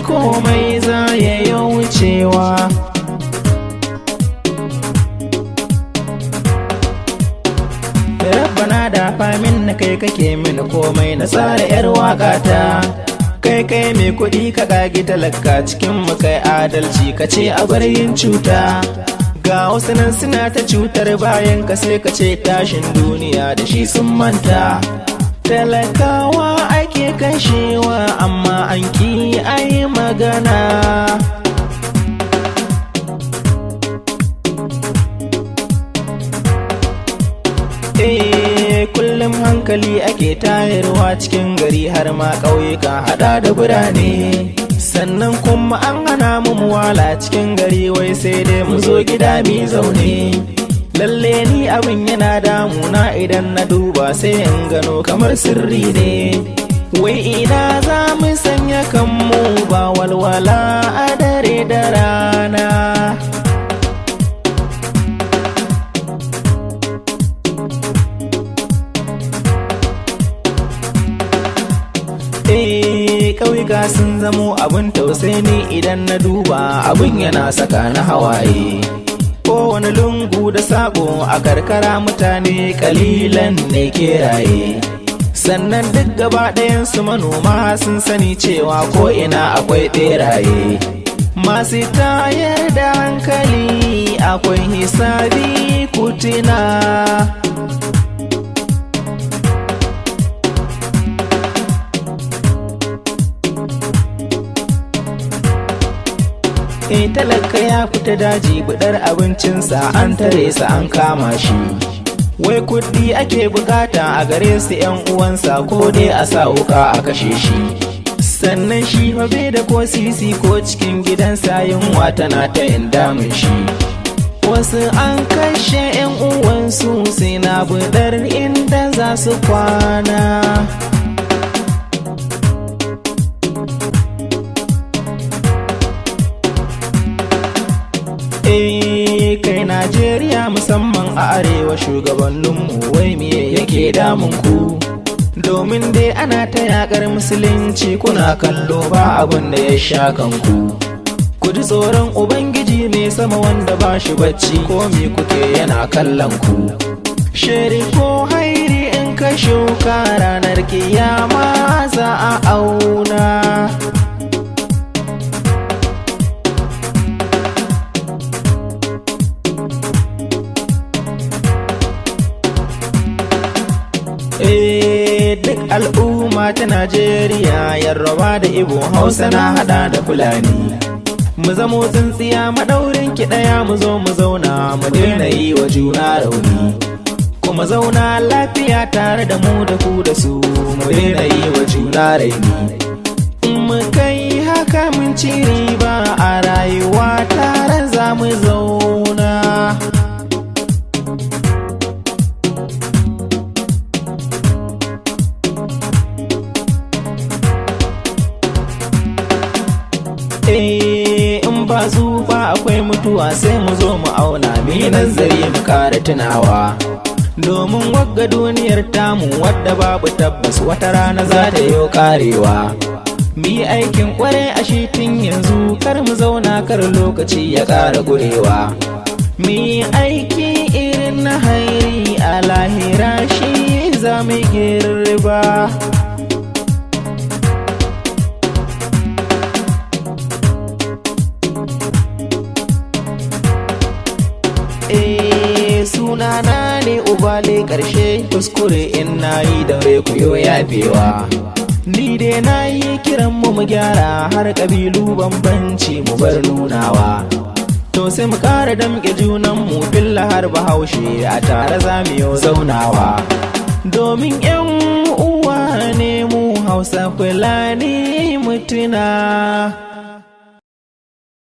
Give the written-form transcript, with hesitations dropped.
komai za ya yi wucewa. Rabbana da famin na kai kake mini komai na tsara yar waƙata. Kai mai kuɗi ka ƙage talaka cikin mu kai adalci ka ce a bar yin cuta. Ga wasu nan suna ta cutar bayan ka sai ka ce tashin duniya da shi sun manta. Talakawa ake kashewa amma an ki ayi magana. Kullum hankali ake tayarwa cikin gari har ma ƙauyuka hada da birane. Sannan kuma an hana mu wala cikin gari wai sai dai mu zo gida mi zaune. Lalle ni abin yana damuna idan na duba sai in gano kamar sirri ne. Wai ina za mu sanya kanmu ba walwala a dare da rana. Ƙauyuka sun zamo abin tausayi ni idan na duba abin yana saka na hawaye. Kowane lungu da sako a karkara mutane kalilan ne ke raye. Sannan duk gaba ɗayansu manoma sun sani cewa ko ina akwai ɓeraye. Masu tayar da hankali akwai hisabi kutina. Talaka ya fita daji budar abincinsa an tare sa an kama shi. Wai kuɗi ake bukata a gare su 'yan uwansa ko dai a sa wuka a kashe shi. Sannan shi fa bai da ko sisi ko cikin gidansa yunwa tana ta yin damun shi. Wasu an kashe 'yan uwansu sai na budar inda za su kwana. Kai Najeriya musamman a arewa shugabanninmu wai miye yake damun ku? Domin dai ana ta yakar musulunci kuna kallo ba abin da ya sha kanku. Ku ji tsoron Ubangiji mai sama wanda ba shi bacci ko me kuke yana kallon ku. Sheri ko hairi in ka shuka ranar kiyama za a auna. Duk al'umma ta Najeriya Yarbawa da Igbo Hausa na hada da Fulani. Mu zamo tsintsiya madaurin ki daya mu zo mu zauna mu daina yi wa juna rauni. Kuma zauna lafiya tare da mu da ku da su mu daina yi wa juna raini. In mu kai haka mun ci riba a rayuwa tare za mu zauna. In ba zufa akwai mutuwa sai mu zo mu auna mi nazari mu kara tunawa. Domin wagga duniyar tamu wadda babu tabbas wata rana za ta yi karewa. Mi aikin kware a shitin yanzu kar mu zauna kar lokaci ya kara gurewa. Mi aiki irin na hairi a lahira shi za mu girba. Sunana ne ubale karshe kuskure in nayi daure ku yo yafewa. Ni dai nayi kiran mu gyara har kabilu bambanci mu bar nunawa. To sai mu kara damke junan mu billa har Bahaushe a tare za mu yo zaunawa. Domin 'yan uwa ne mu Hausa Fulani mutuna.